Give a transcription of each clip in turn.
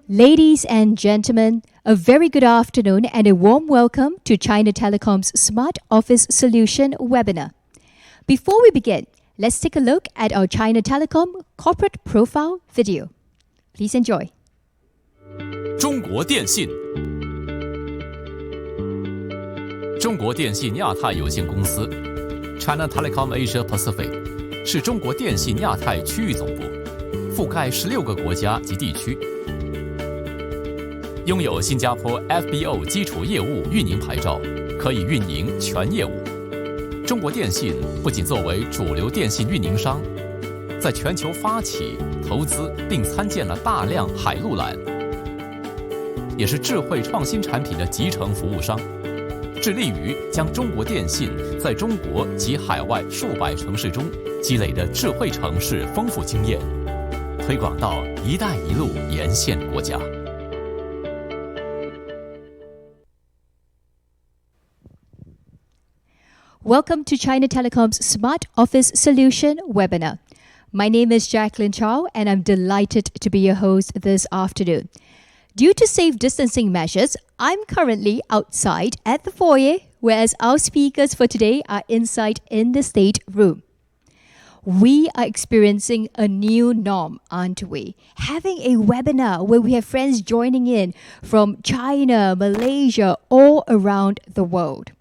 Ladies and gentlemen, a very good afternoon and a warm welcome to China Telecom's Smart Office Solution webinar. Before we begin, let's take a look at our China Telecom corporate profile video. Please enjoy. 中国电信亚太有限公司 China Telecom Asia Pacific 是中国电信亚太区域总部，覆盖16个国家及地区，拥有新加坡 FBO 基础业务运营牌照，可以运营全业务。中国电信不仅作为主流电信运营商，在全球发起、投资并参建了大量海陆缆，也是智慧创新产品的集成服务商，致力于将中国电信在中国及海外数百城市中积累的智慧城市丰富经验，推广到“一带一路”沿线国家。Welcome to China Telecom's Smart Office Solution webinar. My name is Jacqueline Chow, and I'm delighted to be your host this afternoon. Due to safe distancing measures, I'm currently outside at the foyer, whereas our speakers for today are inside in the state room. We are experiencing a new norm, aren't we? Having a webinar where we have friends joining in from China, Malaysia, all around the world.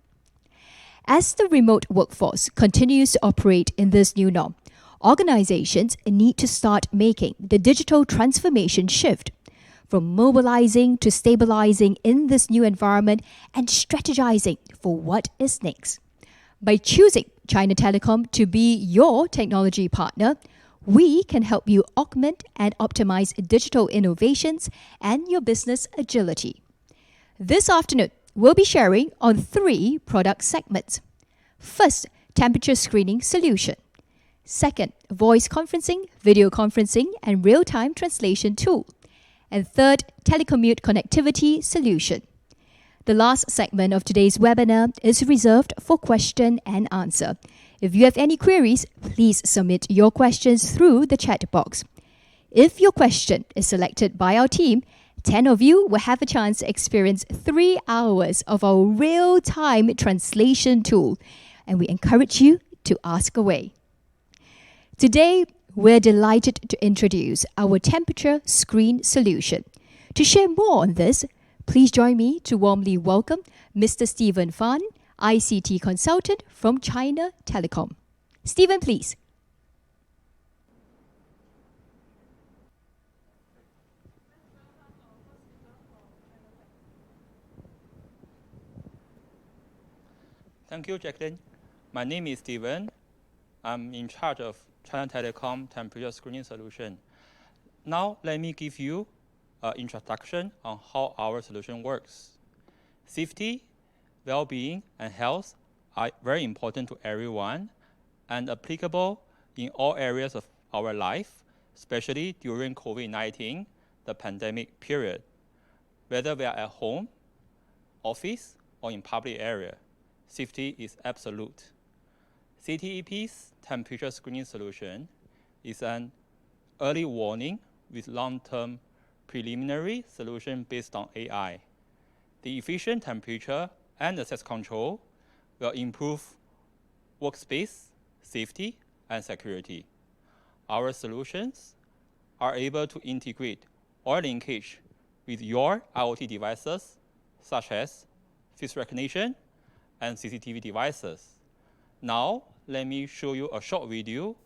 As the remote workforce continues to operate in this new norm, organizations need to start making the digital transformation shift from mobilizing to stabilizing in this new environment and strategizing for what is next. By choosing China Telecom to be your technology partner, we can help you augment and optimize digital innovations and your business agility. This afternoon, we'll be sharing on 3 product segments. First, temperature screening solution. Second, voice conferencing, video conferencing, and real-time translation tool. And third, telecommute connectivity solution. The last segment of today's webinar is reserved for question and answer. If you have any queries, please submit your questions through the chat box. If your question is selected by our team, 10 of you will have a chance to experience 3 hours of our real-time translation tool, and we encourage you to ask away. Today, we're delighted to introduce our temperature screen solution. To share more on this, please join me to warmly welcome Mr. Stephen Fan, ICT consultant from China Telecom. Stephen, please. Thank you, Jacqueline. My name is Steven. I'm in charge of China Telecom temperature screening solution. Now, let me give you an introduction on how our solution works. Safety, well-being, and health are very important to everyone and applicable in all areas of our life, especially during COVID-19, the pandemic period, whether we are at home, office, or in public area. Safety is absolute. CTEP's temperature screening solution is an early warning with long-term preliminary solution based on AI. The efficient temperature and access control will improve workspace, safety, and security. Our solutions are able to integrate or linkage with your IoT devices, such as face recognition and CCTV devices. Now, let me show you a short video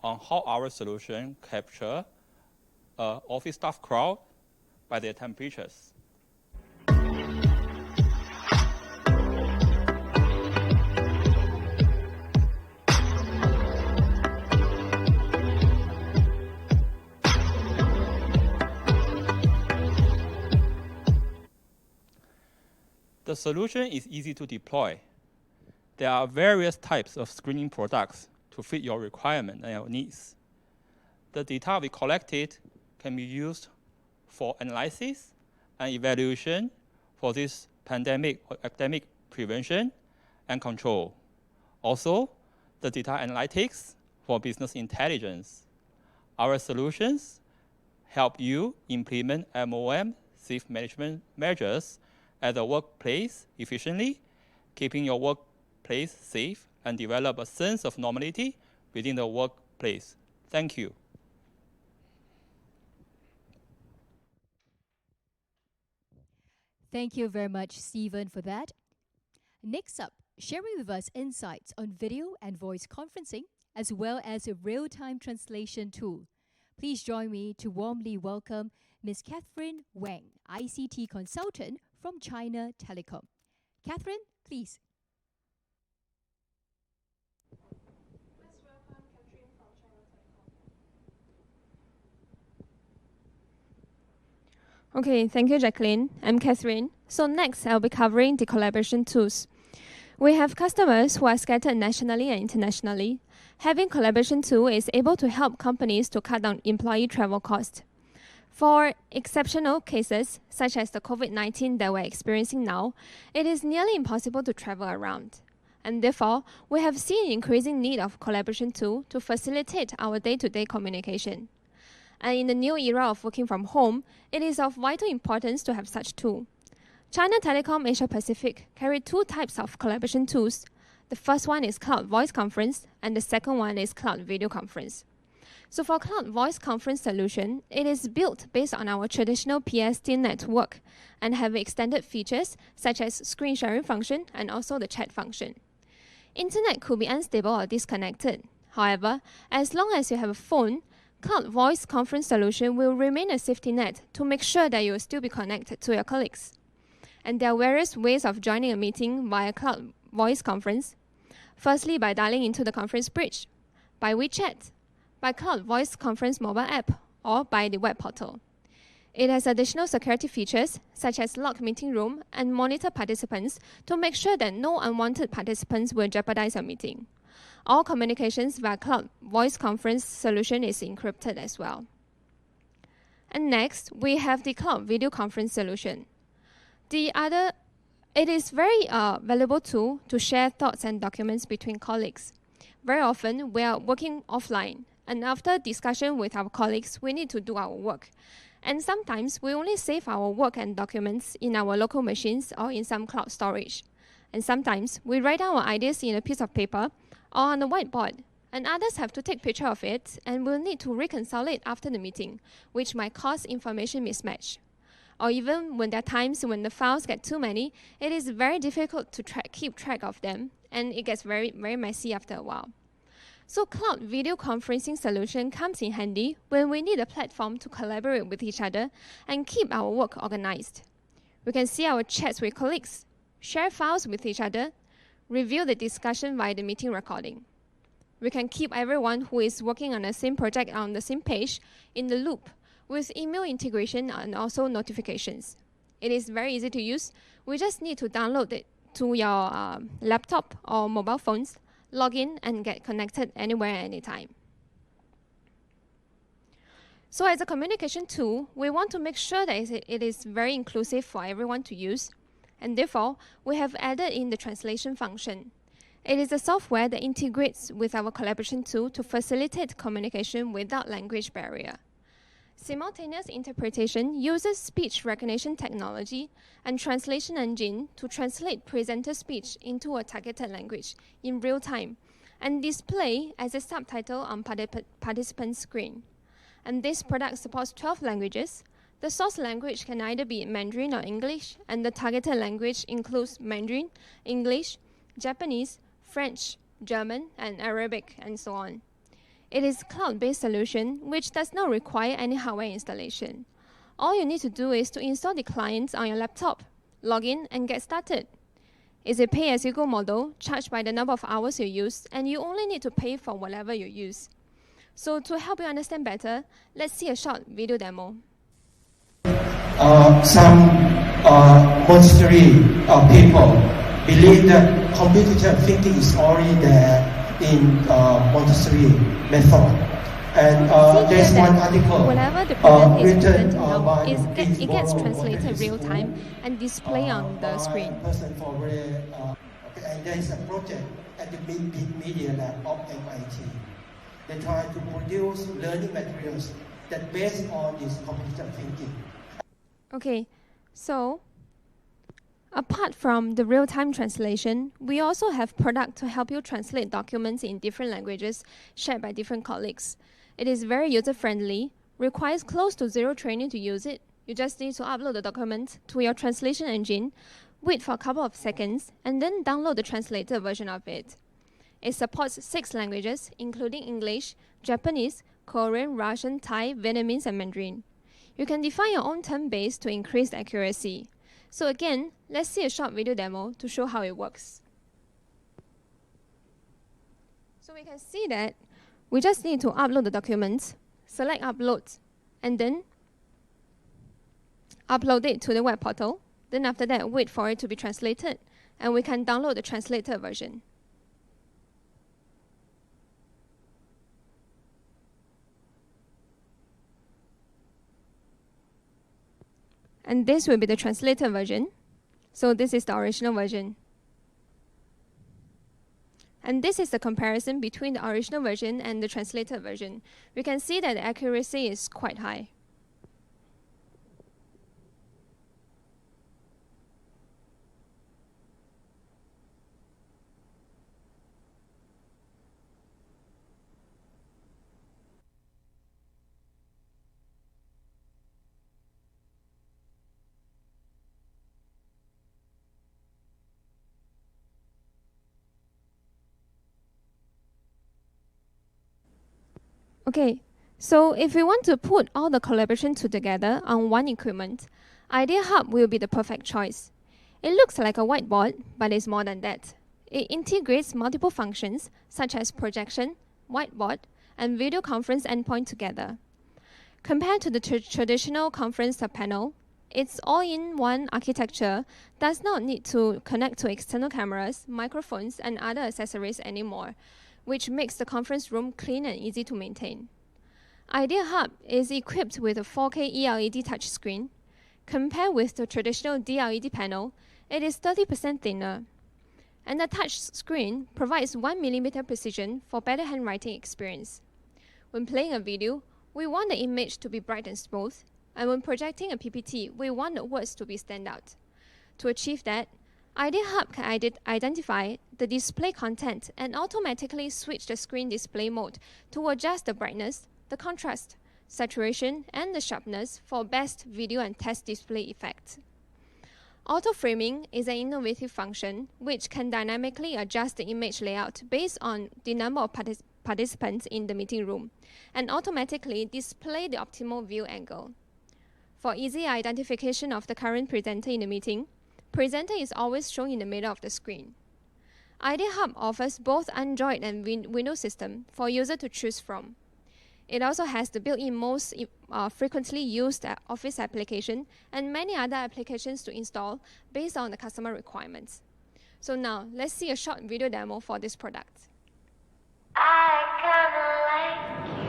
on how our solution capture office staff crowd by their temperatures. The solution is easy to deploy. There are various types of screening products to fit your requirement and your needs. The data we collected can be used for analysis and evaluation for this pandemic or epidemic prevention and control. Also, the data analytics for business intelligence. Our solutions help you implement MOM safe management measures at the workplace efficiently, keeping your workplace safe and develop a sense of normality within the workplace. Thank you. Thank you very much, Stephen, for that. Next up, sharing with us insights on video and voice conferencing, as well as a real-time translation tool. Please join me to warmly welcome Ms. Catherine Wang, ICT consultant from China Telecom. Catherine, please. Let's welcome Catherine from China Telecom. Okay, thank you, Jacqueline. I'm Catherine. So next, I'll be covering the collaboration tools. We have customers who are scattered nationally and internationally. Having collaboration tool is able to help companies to cut down employee travel costs. For exceptional cases, such as the COVID-19 that we're experiencing now, it is nearly impossible to travel around. And therefore, we have seen increasing need of collaboration tool to facilitate our day-to-day communication. And in the new era of working from home, it is of vital importance to have such tool. China Telecom Asia Pacific carry two types of collaboration tools. The first one is cloud voice conference, and the second one is cloud video conference. So for cloud voice conference solution, it is built based on our traditional PST network and have extended features such as screen sharing function and also the chat function. Internet could be unstable or disconnected. However, as long as you have a phone, cloud voice conference solution will remain a safety net to make sure that you will still be connected to your colleagues. And there are various ways of joining a meeting via cloud voice conference. Firstly, by dialing into the conference bridge, by WeChat, by cloud voice conference mobile app, or by the web portal. It has additional security features such as lock meeting room and monitor participants to make sure that no unwanted participants will jeopardize your meeting. All communications via cloud voice conference solution is encrypted as well. And next, we have the cloud video conference solution. It is very valuable tool to share thoughts and documents between colleagues. Very often, we are working offline, and after discussion with our colleagues, we need to do our work. And sometimes, we only save our work and documents in our local machines or in some cloud storage. And sometimes, we write our ideas in a piece of paper or on a whiteboard, and others have to take picture of it and will need to reconcile it after the meeting, which might cause information mismatch. Or even when there are times when the files get too many, it is very difficult to keep track of them, and it gets very, very messy after a while. So cloud video conferencing solution comes in handy when we need a platform to collaborate with each other and keep our work organized. We can see our chats with colleagues, share files with each other, review the discussion via the meeting recording. We can keep everyone who is working on the same project on the same page in the loop, with email integration and also notifications. It is very easy to use. We just need to download it to your laptop or mobile phones, log in and get connected anywhere, anytime. So as a communication tool, we want to make sure that it is very inclusive for everyone to use. And therefore, we have added in the translation function. It is a software that integrates with our collaboration tool to facilitate communication without language barrier. Simultaneous interpretation uses speech recognition technology and translation engine to translate presenter speech into a targeted language in real time and display as a subtitle on participant screen. And this product supports 12 languages. The source language can either be Mandarin or English, and the targeted language includes Mandarin, English, Japanese, French, German, and Arabic, and so on. It is a cloud-based solution which does not require any hardware installation. All you need to do is to install the client on your laptop, log in, and get started. It's a pay-as-you-go model, charged by the number of hours you use, and you only need to pay for whatever you use. So to help you understand better, let's see a short video demo. Some Montessori people believe that computer thinking is already there in Montessori method. And there's one article whenever the product is written presented by it gets translated real time and display on the screen. Person for very And there is a project at the Big Media Lab of MIT. They try to produce learning materials that based on this computational thinking. Okay, so apart from the real-time translation, we also have product to help you translate documents in different languages shared by different colleagues. It is very user-friendly, requires close to zero training to use it. You just need to upload the document to your translation engine, wait for a couple of seconds, and then download the translated version of it. It supports 6 languages, including English, Japanese, Korean, Russian, Thai, Vietnamese, and Mandarin. You can define your own term base to increase accuracy. So again, let's see a short video demo to show how it works. So we can see that we just need to upload the documents, select upload, and then upload it to the web portal. Then after that, wait for it to be translated, and we can download the translated version. And this will be the translated version. So this is the original version. And this is the comparison between the original version and the translated version. We can see that the accuracy is quite high. Okay, so if we want to put all the collaboration together on one equipment, Idea Hub will be the perfect choice. It looks like a whiteboard, but it's more than that. It integrates multiple functions such as projection, whiteboard, and video conference endpoint together. Compared to the traditional conference panel, its all-in-one architecture does not need to connect to external cameras, microphones, and other accessories anymore, which makes the conference room clean and easy to maintain. Idea Hub is equipped with a 4K eLED touchscreen. Compared with the traditional DLED panel, it is 30% thinner. And the touch screen provides 1mm precision for better handwriting experience. When playing a video, we want the image to be bright and smooth, and when projecting a PPT, we want the words to be stand out. To achieve that, Idea Hub can identify the display content and automatically switch the screen display mode to adjust the brightness, the contrast, saturation, and the sharpness for best video and text display effect. Auto-framing is an innovative function which can dynamically adjust the image layout based on the number of participants in the meeting room and automatically display the optimal view angle. For easy identification of the current presenter in the meeting, presenter is always shown in the middle of the screen. Idea Hub offers both Android and Windows system for user to choose from. It also has the built-in most frequently used Office application and many other applications to install based on the customer requirements. So now, let's see a short video demo for this product. I kinda like you.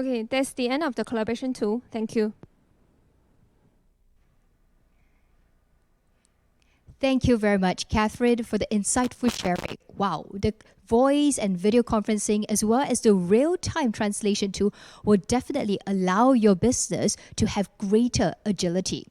Okay, that's the end of the collaboration tool. Thank you. Thank you very much, Catherine, for the insightful sharing. Wow, the voice and video conferencing as well as the real-time translation tool will definitely allow your business to have greater agility.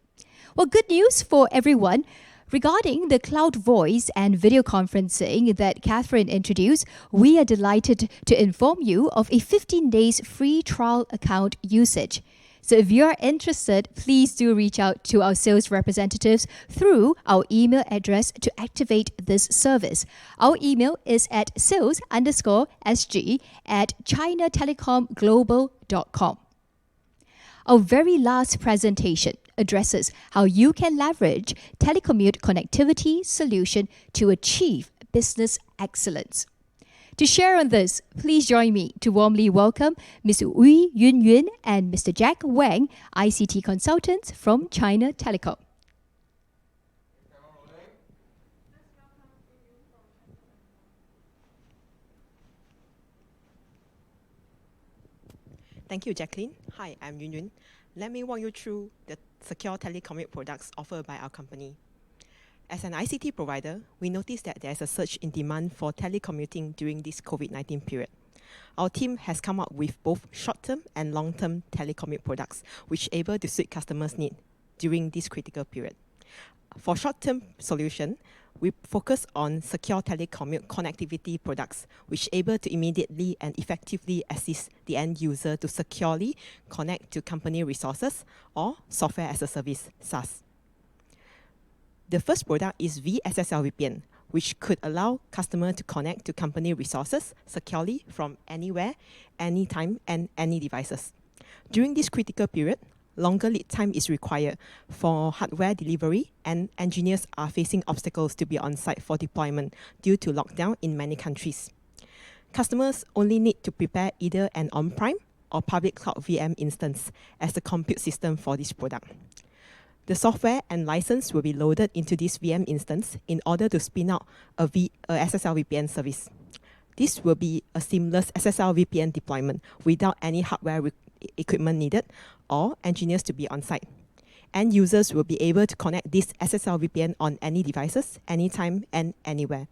Well, good news for everyone. Regarding the cloud voice and video conferencing that Catherine introduced, we are delighted to inform you of a 15 days free trial account usage. So if you are interested, please do reach out to our sales representatives through our email address to activate this service. Our email is at sales_sg@chinatelecomglobal.com. Our very last presentation addresses how you can leverage telecommute connectivity solution to achieve business excellence. To share on this, please join me to warmly welcome Ms. Wei Yunyun and Mr. Jack Wang, ICT consultants from China Telecom. Thank you, Jacqueline. Hi, I'm Yunyun. Let me walk you through the secure telecommute products offered by our company. As an ICT provider, we noticed that there is a surge in demand for telecommuting during this COVID-19 period. Our team has come up with both short-term and long-term telecommute products, which are able to suit customers' needs during this critical period. For short-term solution, we focus on secure telecommute connectivity products, which are able to immediately and effectively assist the end user to securely connect to company resources or software as a service, SaaS. The first product is VSSL VPN, which could allow customers to connect to company resources securely from anywhere, anytime, and any devices. During this critical period, longer lead time is required for hardware delivery, and engineers are facing obstacles to be on site for deployment due to lockdown in many countries. Customers only need to prepare either an on-prem or public cloud VM instance as the compute system for this product. The software and license will be loaded into this VM instance in order to spin out a SSL VPN service. This will be a seamless SSL VPN deployment without any hardware equipment needed or engineers to be on site. End users will be able to connect this SSL VPN on any devices, anytime and anywhere.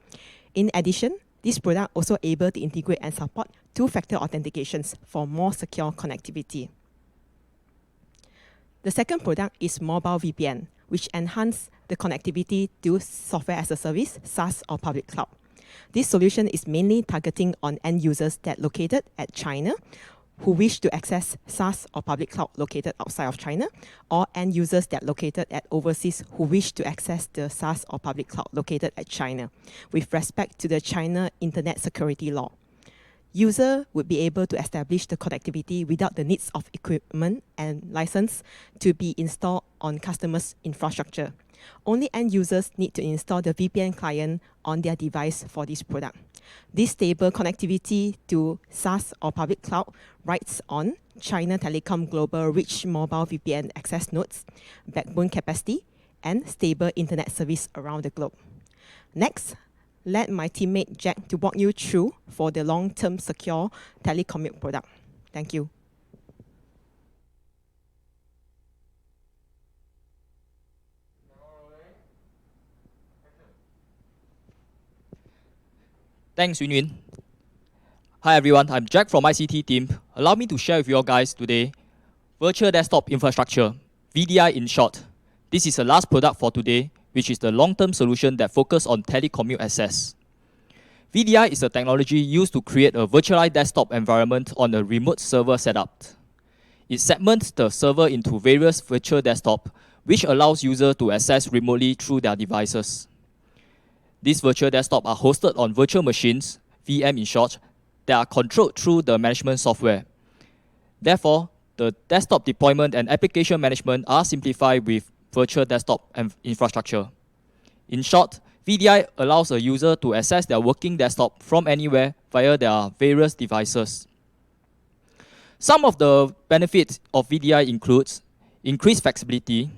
In addition, this product also able to integrate and support two-factor authentications for more secure connectivity. The second product is mobile VPN, which enhances the connectivity to software as a service, SaaS or public cloud. This solution is mainly targeting on end users that located at China who wish to access SaaS or public cloud located outside of China, or end users that located at overseas who wish to access the SaaS or public cloud located at China with respect to the China Internet Security Law. User would be able to establish the connectivity without the needs of equipment and license to be installed on customers' infrastructure. Only end users need to install the VPN client on their device for this product. This stable connectivity to SaaS or public cloud rides on China Telecom Global rich mobile VPN access nodes, backbone capacity, and stable internet service around the globe. Next, let my teammate Jack to walk you through for the long-term secure telecommute product. Thank you. Thanks, Yunyun. Hi everyone, I'm Jack from ICT team. Allow me to share with you guys today Virtual Desktop Infrastructure, VDI in short. This is the last product for today, which is the long-term solution that focuses on telecommute access. VDI is a technology used to create a virtualized desktop environment on a remote server setup. It segments the server into various virtual desktops, which allows users to access remotely through their devices. These virtual desktops are hosted on virtual machines, VM in short, that are controlled through the management software. Therefore, the desktop deployment and application management are simplified with virtual desktop infrastructure. In short, VDI allows a user to access their working desktop from anywhere via their various devices. Some of the benefits of VDI includes increased flexibility,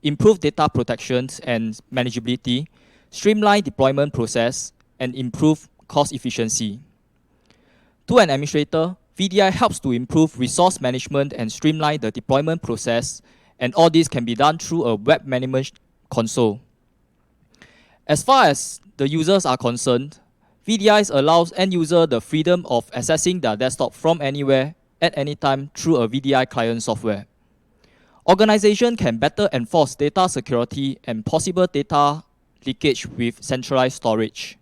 improved data protections and manageability, streamlined deployment process, and improved cost efficiency. To an administrator, VDI helps to improve resource management and streamline the deployment process, and all this can be done through a web management console. As far as the users are concerned, VDI allows end user the freedom of accessing their desktop from anywhere at any time through a VDI client software. Organization can better enforce data security and possible data leakage with centralized storage.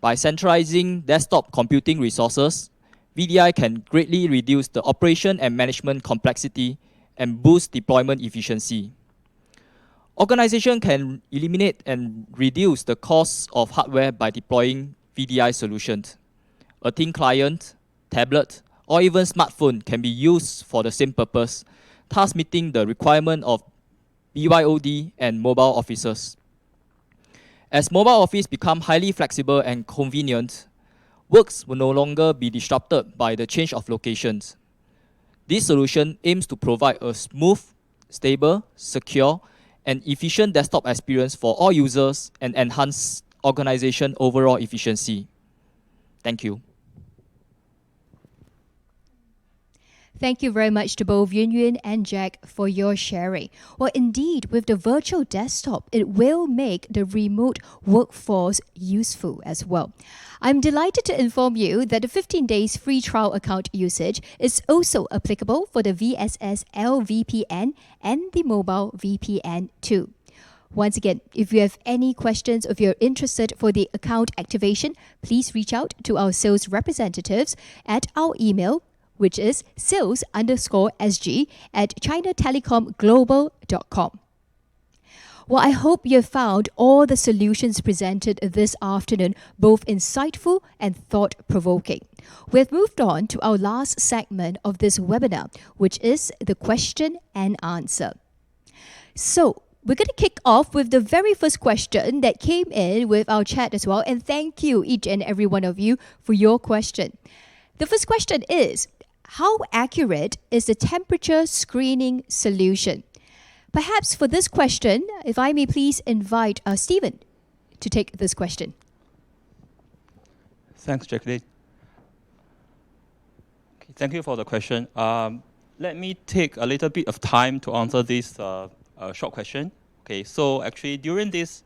By centralizing desktop computing resources, VDI can greatly reduce the operation and management complexity and boost deployment efficiency. Organization can eliminate and reduce the costs of hardware by deploying VDI solutions. A thin client, tablet, or even smartphone can be used for the same purpose, thus meeting the requirement of BYOD and mobile offices. As mobile office become highly flexible and convenient, works will no longer be disrupted by the change of locations. This solution aims to provide a smooth, stable, secure, and efficient desktop experience for all users and enhance organization overall efficiency. Thank you. Thank you very much to both Yun Yun and Jack for your sharing. Well, indeed, with the virtual desktop, it will make the remote workforce useful as well. I'm delighted to inform you that the 15 days free trial account usage is also applicable for the VSS LVPN and the mobile VPN too. Once again, if you have any questions or if you're interested for the account activation, please reach out to our sales representatives at our email, which is sales_sg@chinatelecomglobal.com. Well, I hope you have found all the solutions presented this afternoon both insightful and thought-provoking. We've moved on to our last segment of this webinar, which is the question and answer. So, we're going to kick off with the very first question that came in with our chat as well, and thank you each and every one of you for your question. The first question is, how accurate is the temperature screening solution? Perhaps for this question, if I may please invite Stephen to take this question. Thanks, Jacqueline. Okay, thank you for the question. Let me take a little bit of time to answer this short question. Okay, so actually during this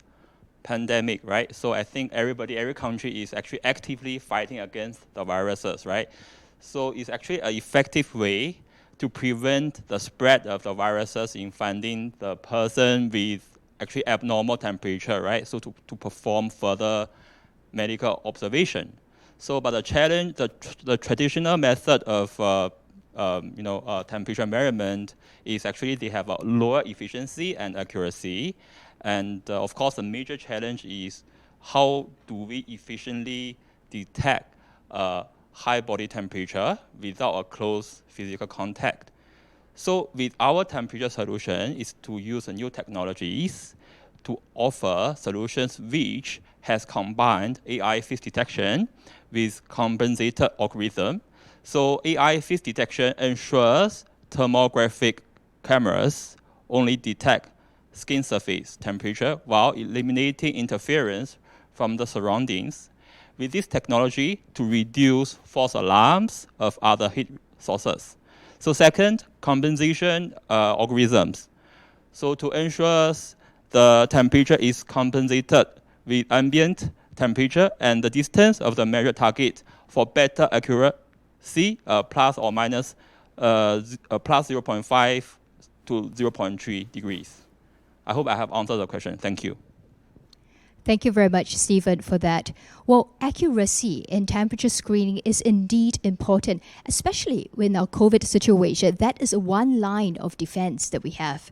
pandemic, right? So I think every country is actually actively fighting against the viruses, right? So it's actually an effective way to prevent the spread of the viruses in finding the person with actually abnormal temperature, right? So to perform further medical observation. So, but the challenge, the traditional method of temperature measurement is actually they have a lower efficiency and accuracy. And of course, the major challenge is how do we efficiently detect high body temperature without a close physical contact. So with our temperature solution is to use new technologies to offer solutions which has combined AI face detection with compensated algorithm. So AI face detection ensures thermographic cameras only detect skin surface temperature while eliminating interference from the surroundings. With this technology to reduce false alarms of other heat sources. So second, compensation algorithms. So to ensure the temperature is compensated with ambient temperature and the distance of the measured target for better accuracy, plus or minus plus 0.5 to 0.3 degrees. I hope I have answered the question. Thank you. Thank you very much, Stephen, for that. Well, accuracy in temperature screening is indeed important, especially in our COVID situation. That is one line of defense that we have.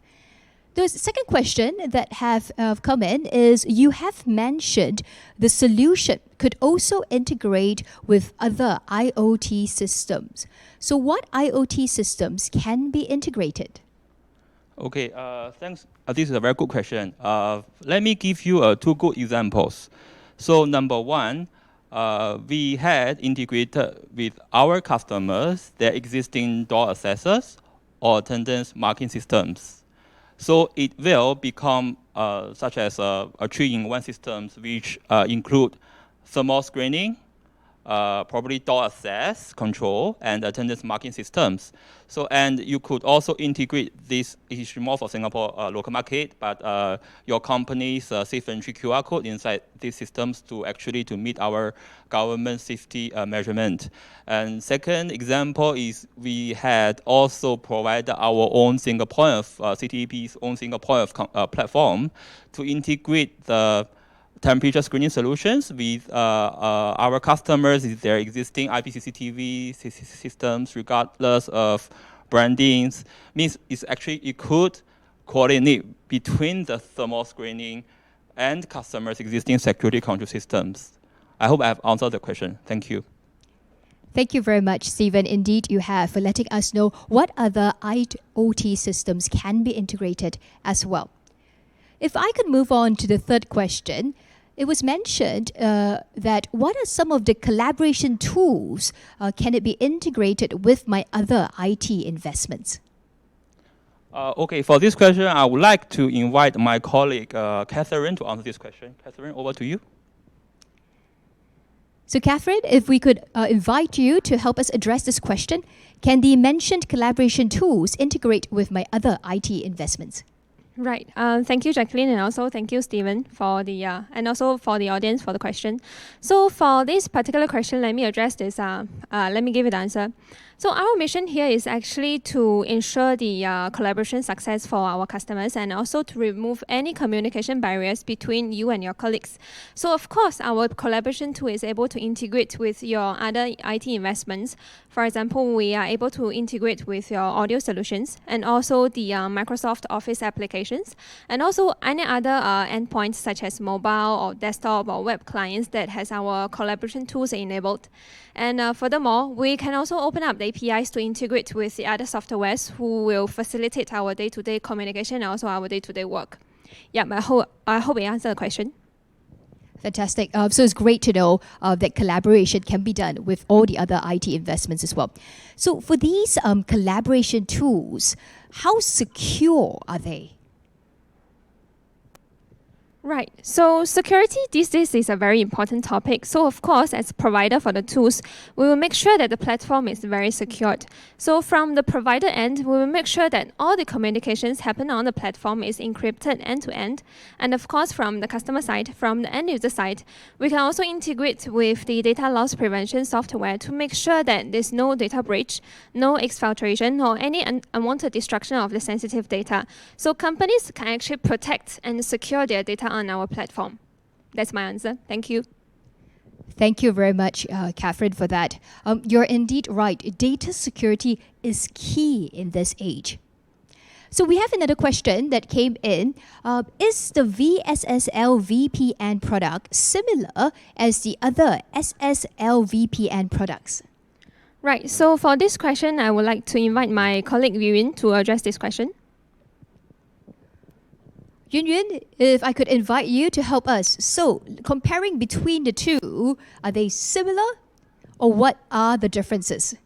The second question that have come in is, you have mentioned the solution could also integrate with other IoT systems. So what IoT systems can be integrated? Okay, thanks. This is a very good question. Let me give you two good examples. So number one, we had integrated with our customers their existing door accessors or attendance marking systems. So it will become such as a 3-in-1 systems which include thermal screening, probably door access control and attendance marking systems. So, and you could also integrate this, it's more for Singapore local market, but your company's safe entry QR code inside these systems to actually to meet our government safety measurement. And second example is we had also provided our own Singaporean, CTEP's own Singaporean platform to integrate the temperature screening solutions with our customers with their existing IP-CCTV systems, regardless of brandings. Means it's actually, it could coordinate between the thermal screening and customers' existing security control systems. I hope I have answered the question. Thank you. Thank you very much, Stephen. Indeed, you have for letting us know what other IoT systems can be integrated as well. If I could move on to the third question, it was mentioned that what are some of the collaboration tools can it be integrated with my other IT investments? Okay, for this question, I would like to invite my colleague, Catherine, to answer this question. Catherine, over to you. So Catherine, if we could invite you to help us address this question, can the mentioned collaboration tools integrate with my other IT investments? Right. Thank you, Jacqueline, and also thank you, Stephen, for the and also for the audience for the question. So for this particular question, let me address this. Let me give you the answer. So our mission here is actually to ensure the collaboration success for our customers and also to remove any communication barriers between you and your colleagues. So of course, our collaboration tool is able to integrate with your other IT investments. For example, we are able to integrate with your audio solutions and also the Microsoft Office applications and also any other endpoints such as mobile or desktop or web clients that has our collaboration tools enabled. And furthermore, we can also open up the APIs to integrate with the other softwares who will facilitate our day-to-day communication and also our day-to-day work. Yeah, I hope I answered the question. Fantastic. So it's great to know that collaboration can be done with all the other IT investments as well. So for these collaboration tools, how secure are they? Right. So security these days is a very important topic. So of course, as provider for the tools, we will make sure that the platform is very secured. So from the provider end, we will make sure that all the communications happen on the platform is encrypted end to end. And of course, from the customer side, from the end user side, we can also integrate with the data loss prevention software to make sure that there's no data breach, no exfiltration, or any unwanted destruction of the sensitive data. So companies can actually protect and secure their data on our platform. That's my answer. Thank you. Thank you very much, Catherine, for that. You're indeed right. Data security is key in this age. So we have another question that came in. Is the VSSL VPN product similar as the other SSL VPN products? Right. So for this question, I would like to invite my colleague Yuyun to address this question. Yun, if I could invite you to help us. So, comparing between the two, are they similar or what are the differences?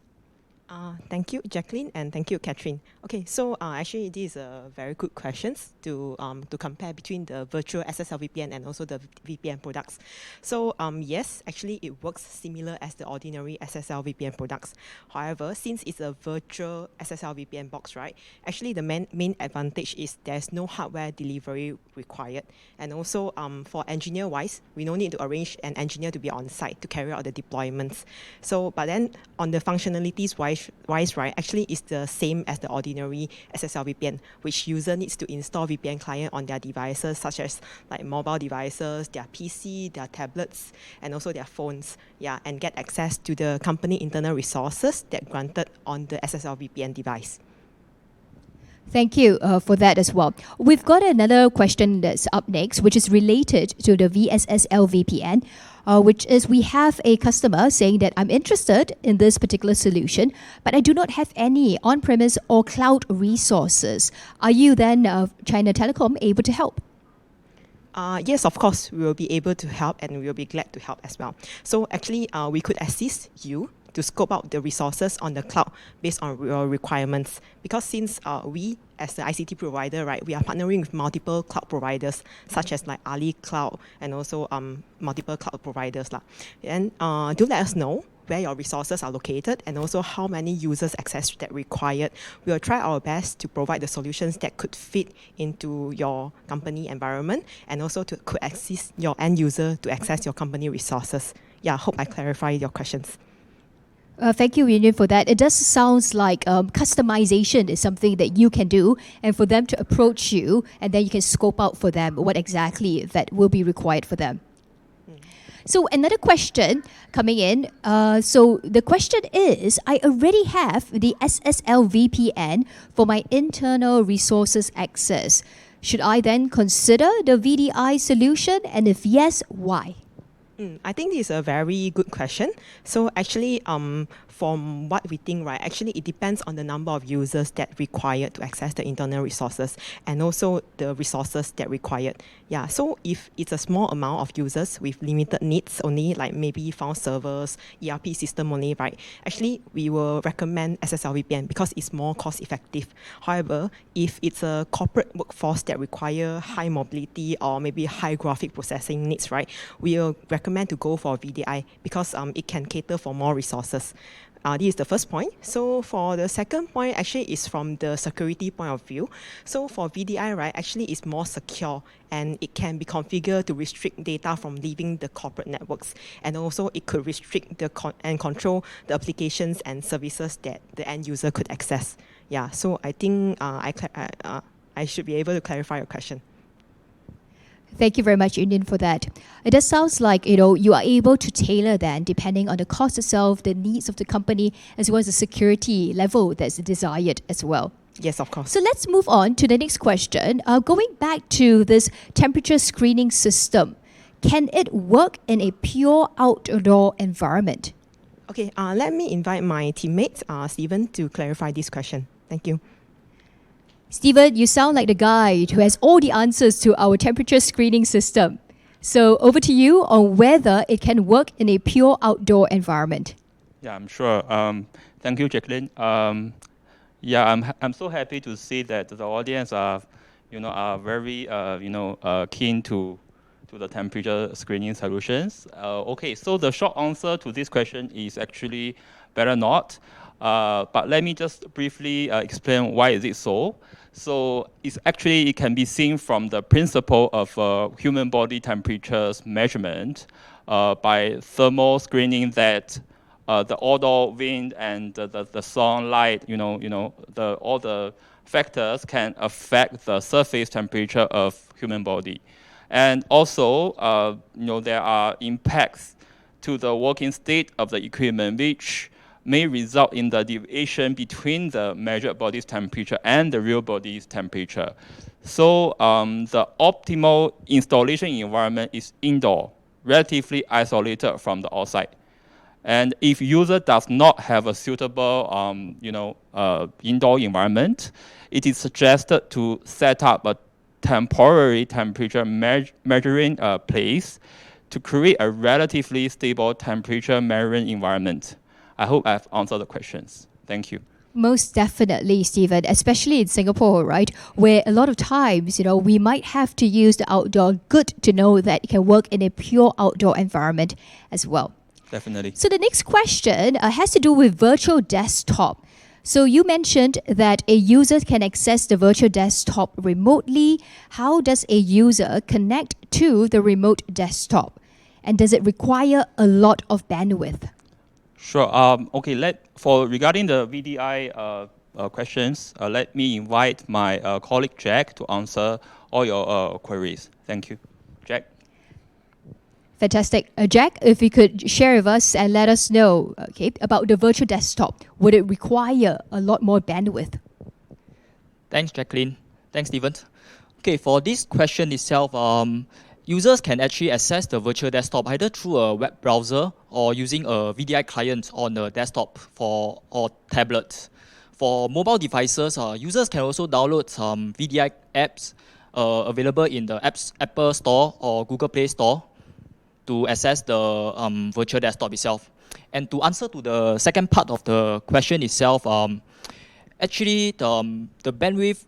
Thank you, Jacqueline, and thank you, Catherine. Okay, so actually, this is a very good question to compare between the virtual SSL VPN and also the VPN products. So yes, actually, it works similar as the ordinary SSL VPN products. However, since it's a virtual SSL VPN box, right? Actually, the main advantage is there's no hardware delivery required, and also for engineer-wise, we don't need to arrange an engineer to be on site to carry out the deployments. So, but then on the functionalities wise, right, actually it's the same as the ordinary SSL VPN, which user needs to install VPN client on their devices, such as like mobile devices, their PC, their tablets, and also their phones, yeah, and get access to the company internal resources that granted on the SSL VPN device. Thank you for that as well. We've got another question that's up next, which is related to the VSSL VPN, which is we have a customer saying that I'm interested in this particular solution, but I do not have any on-premise or cloud resources. Are you then, China Telecom, able to help? Yes, of course, we will be able to help and we will be glad to help as well. So actually, we could assist you to scope out the resources on the cloud based on your requirements. Because since we, as the ICT provider, right, we are partnering with multiple cloud providers, such as like Ali Cloud and also multiple cloud providers. And do let us know where your resources are located and also how many users access that required. We will try our best to provide the solutions that could fit into your company environment and also could assist your end user to access your company resources. Yeah, I hope I clarified your questions. Thank you, Union, for that. It does sound like customization is something that you can do, and for them to approach you, and then you can scope out for them what exactly that will be required for them. So another question coming in. So the question is, I already have the SSL VPN for my internal resources access. Should I then consider the VDI solution? And if yes, why? I think this is a very good question. So actually, from what we think, right, actually it depends on the number of users that required to access the internal resources and also the resources that required. Yeah, so if it's a small amount of users with limited needs only, like maybe file servers, ERP system only, right, actually we will recommend SSL VPN because it's more cost effective. However, if it's a corporate workforce that require high mobility or maybe high graphic processing needs, right, we will recommend to go for VDI because it can cater for more resources. This is the first point. So for the second point, actually is from the security point of view. So for VDI, right, actually it's more secure and it can be configured to restrict data from leaving the corporate networks. And also it could restrict and control the applications and services that the end user could access. Yeah, so I think I should be able to clarify your question. Thank you very much, Union, for that. It does sound like you are able to tailor then, depending on the cost itself, the needs of the company, as well as the security level that's desired as well. Yes, of course. So let's move on to the next question. Going back to this temperature screening system, can it work in a pure outdoor environment? Okay, let me invite my teammate, Stephen, to clarify this question. Thank you. Stephen, you sound like the guy who has all the answers to our temperature screening system. So over to you on whether it can work in a pure outdoor environment. Yeah, I'm sure. Thank you, Jacqueline. Yeah, I'm so happy to see that the audience are very keen to the temperature screening solutions. Okay, so the short answer to this question is actually better not. But let me just briefly explain why is it so. So it can be seen from the principle of human body temperatures measurement by thermal screening that the odor, wind, and the sunlight, all the factors can affect the surface temperature of human body. And also, there are impacts to the working state of the equipment, which may result in the deviation between the measured body's temperature and the real body's temperature. So the optimal installation environment is indoor, relatively isolated from the outside. And if user does not have a suitable indoor environment, it is suggested to set up a temporary temperature measuring place to create a relatively stable temperature measuring environment. I hope I've answered the questions. Thank you. Most definitely, Stephen, especially in Singapore, right, where a lot of times, we might have to use the outdoor. Good to know that it can work in a pure outdoor environment as well. Definitely. So the next question has to do with virtual desktop. So you mentioned that a user can access the virtual desktop remotely. How does a user connect to the remote desktop? And does it require a lot of bandwidth? Sure. Okay. Regarding the VDI questions, let me invite my colleague Jack to answer all your queries. Thank you, Jack. Fantastic. Jack, if you could share with us and let us know, about the virtual desktop, would it require a lot more bandwidth? Thanks, Jacqueline. Thanks, Stephen. Okay, for this question itself, users can actually access the virtual desktop either through a web browser or using a VDI client on a desktop or tablet. For mobile devices, users can also download some VDI apps available in the Apple Store or Google Play Store to access the virtual desktop itself. And to answer to the second part of the question itself, actually the bandwidth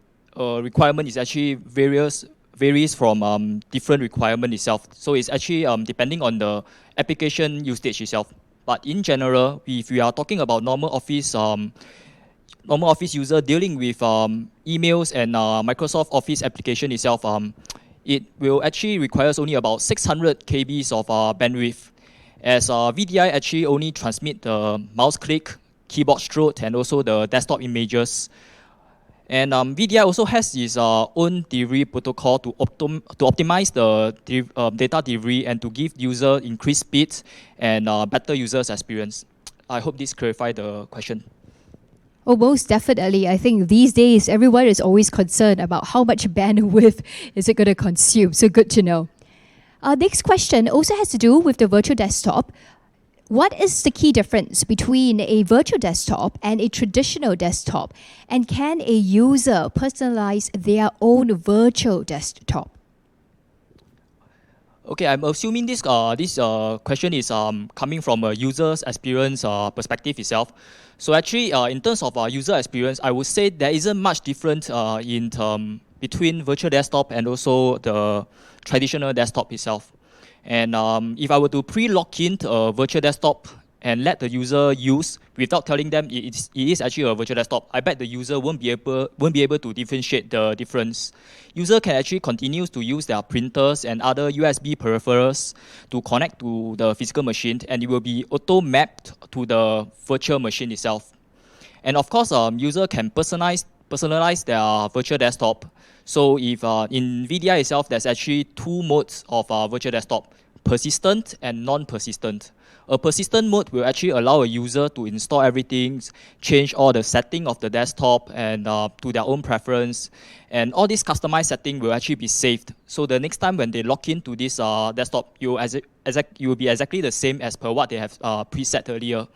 requirement is actually varies from different requirement itself. So it's actually depending on the application usage itself. But in general, if we are talking about normal office user dealing with emails and Microsoft Office application itself, it will actually requires only about 600 kbs of bandwidth, as VDI actually only transmit the mouse click, keyboard stroke, and also the desktop images. And VDI also has its own delivery protocol to optimize the data delivery and to give user increased speed and better users experience. I hope this clarifies the question. Oh, most definitely. I think these days everyone is always concerned about how much bandwidth is it going to consume. So good to know. Next question also has to do with the virtual desktop. What is the key difference between a virtual desktop and a traditional desktop? And can a user personalize their own virtual desktop? Okay, I'm assuming this question is coming from a user's experience perspective itself. So actually, in terms of user experience, I would say there isn't much difference between virtual desktop and also the traditional desktop itself. And if I were to pre-log in a virtual desktop and let the user use without telling them it is actually a virtual desktop, I bet the user won't be able to differentiate the difference. User can actually continue to use their printers and other USB peripherals to connect to the physical machine, and it will be auto-mapped to the virtual machine itself. And of course, user can personalize their virtual desktop. So if in VDI itself, there's actually two modes of virtual desktop: persistent and non-persistent. A persistent mode will actually allow a user to install everything, change all the setting of the desktop and to their own preference. And all this customized setting will actually be saved. So the next time when they log into this desktop, you will be exactly the same as per what they have preset earlier.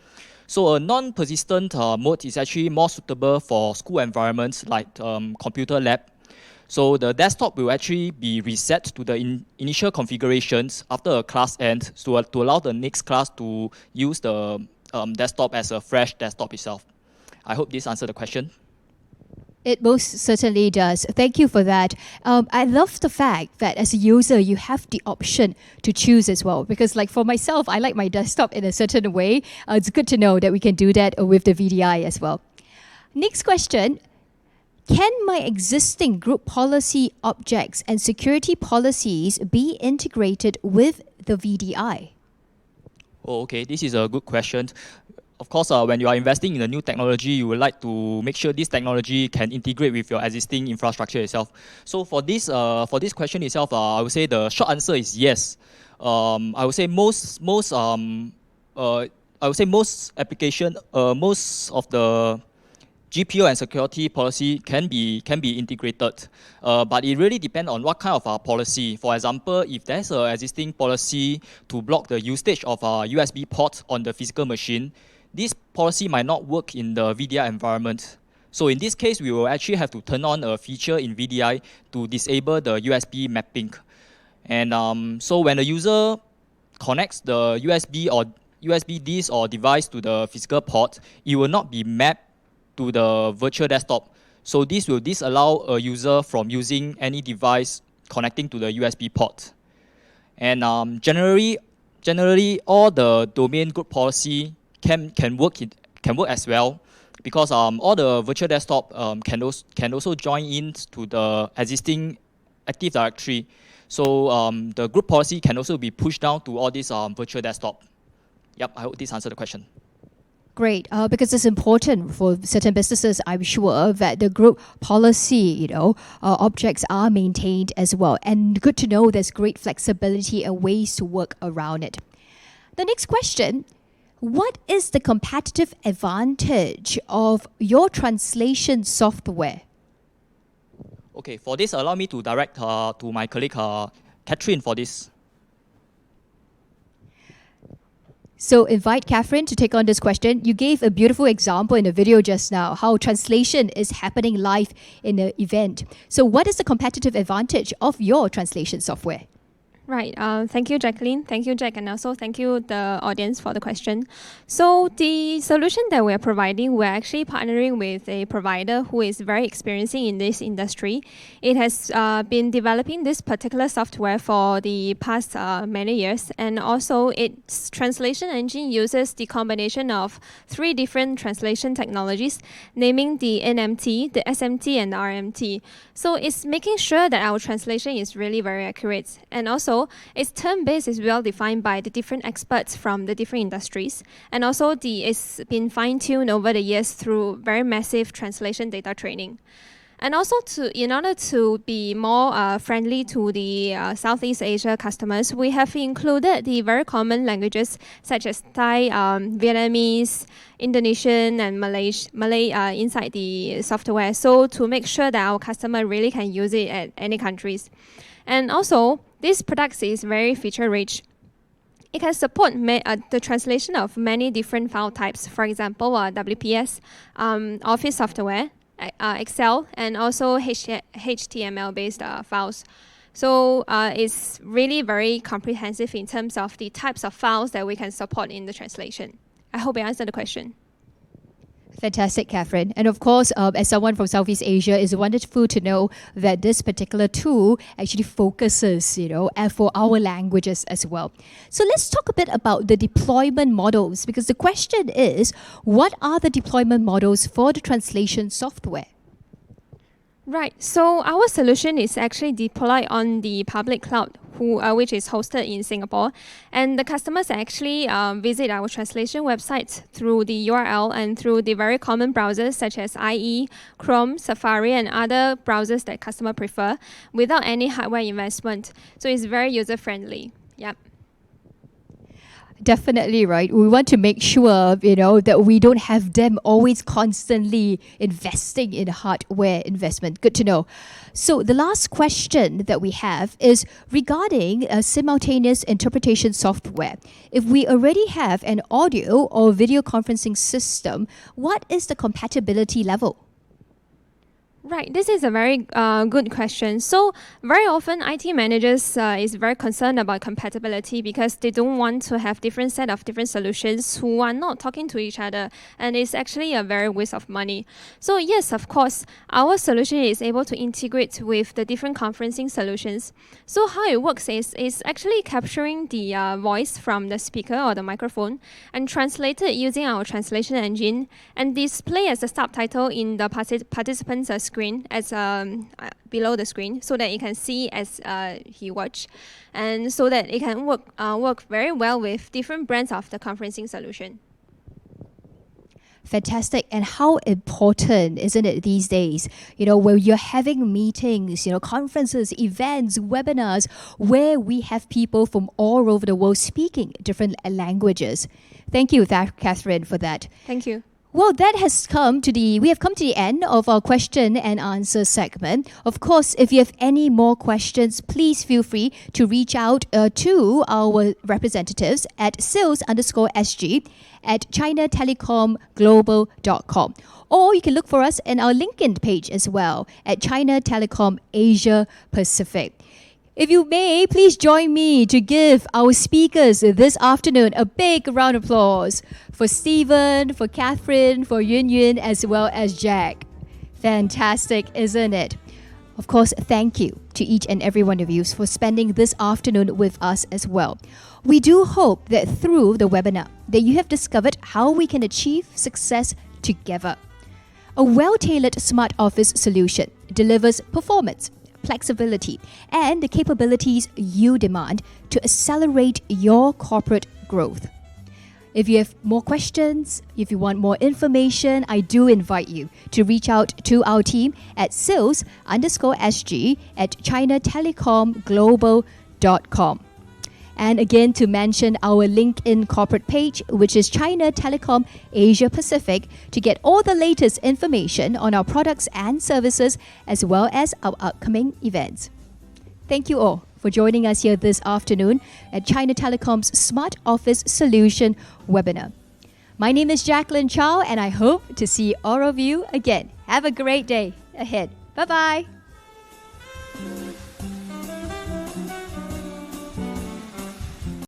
So a non-persistent mode is actually more suitable for school environments like computer lab. So the desktop will actually be reset to the initial configurations after a class ends to allow the next class to use the desktop as a fresh desktop itself. I hope this answered the question. It most certainly does. Thank you for that. I love the fact that as a user, you have the option to choose as well. Because like for myself, I like my desktop in a certain way. It's good to know that we can do that with the VDI as well. Next question. Can my existing group policy objects and security policies be integrated with the VDI? Oh, okay. This is a good question. Of course, when you are investing in a new technology, you would like to make sure this technology can integrate with your existing infrastructure itself. So for this question itself, I would say the short answer is yes. I would say most application, most of the GPO and security policy can be integrated, but it really depends on what kind of policy. For example, if there's an existing policy to block the usage of a USB port on the physical machine, this policy might not work in the VDI environment. So in this case, we will actually have to turn on a feature in VDI to disable the USB mapping. And so when the user connects the USB disk or device to the physical port, it will not be mapped to the virtual desktop. So this will disallow a user from using any device connecting to the USB port. And generally, all the domain group policy can work as well, because all the virtual desktop can also join in to the existing Active Directory. So the group policy can also be pushed down to all these virtual desktop. Yep, I hope this answered the question. Great, because it's important for certain businesses, I'm sure, that the group policy, objects are maintained as well. And good to know there's great flexibility and ways to work around it. The next question, what is the competitive advantage of your translation software? Okay, for this, allow me to direct to my colleague, Catherine, for this. So invite Catherine to take on this question. You gave a beautiful example in the video just now, how translation is happening live in the event. So what is the competitive advantage of your translation software? Right. Thank you, Jacqueline. Thank you, Jack, and also thank you, the audience, for the question. So the solution that we're providing, we're actually partnering with a provider who is very experiencing in this industry. It has been developing this particular software for the past many years, and also its translation engine uses the combination of 3 different translation technologies, naming the NMT, the SMT, and the RMT. So it's making sure that our translation is really very accurate, and also its term base is well defined by the different experts from the different industries, and also it's been fine-tuned over the years through very massive translation data training. And also, in order to be more friendly to the Southeast Asia customers, we have included the very common languages such as Thai, Vietnamese, Indonesian, and Malay inside the software, so to make sure that our customer really can use it at any countries. And also, this product is very feature-rich. It can support the translation of many different file types, for example, WPS, Office software, Excel, and also HTML-based files. So it's really very comprehensive in terms of the types of files that we can support in the translation. I hope I answered the question. Fantastic, Catherine. And of course, as someone from Southeast Asia, it's wonderful to know that this particular tool actually focuses, and for our languages as well. So let's talk a bit about the deployment models, because the question is, what are the deployment models for the translation software? Right. So our solution is actually deployed on the public cloud, which is hosted in Singapore. And the customers actually visit our translation website through the URL and through the very common browsers such as IE, Chrome, Safari, and other browsers that customer prefer without any hardware investment. So it's very user-friendly. Yep. Definitely, right. We want to make sure, that we don't have them always constantly investing in hardware investment. Good to know. So the last question that we have is regarding a simultaneous interpretation software. If we already have an audio or video conferencing system, what is the compatibility level? Right, this is a very good question. So very often IT managers is very concerned about compatibility because they don't want to have different set of different solutions who are not talking to each other, and it's actually a very waste of money. So yes, of course, our solution is able to integrate with the different conferencing solutions. So how it works is actually capturing the voice from the speaker or the microphone and translate it using our translation engine and display as a subtitle in the participant's screen as below the screen, so that you can see as he watch, and so that it can work very well with different brands of the conferencing solution. Fantastic. And how important, isn't it, these days, where you're having meetings, conferences, events, webinars, where we have people from all over the world speaking different languages. Thank you, Catherine, for that. Thank you. Well, we have come to the end of our question and answer segment. Of course, if you have any more questions, please feel free to reach out to our representatives at sales_SG at chinatelecomglobal.com. Or you can look for us in our LinkedIn page as well at China Telecom Asia Pacific. If you may, please join me to give our speakers this afternoon a big round of applause for Stephen, for Catherine, for Yun, as well as Jack. Fantastic, isn't it? Of course, thank you to each and every one of you for spending this afternoon with us as well. We do hope that through the webinar that you have discovered how we can achieve success together. A well-tailored smart office solution delivers performance, flexibility, and the capabilities you demand to accelerate your corporate growth. If you have more questions, if you want more information, I do invite you to reach out to our team at sales_SG at chinatelecomglobal.com. And again, to mention our LinkedIn corporate page, which is China Telecom Asia Pacific, to get all the latest information on our products and services, as well as our upcoming events. Thank you all for joining us here this afternoon at China Telecom's Smart Office Solution webinar. My name is Jacqueline Chow, and I hope to see all of you again. Have a great day ahead. Bye-bye.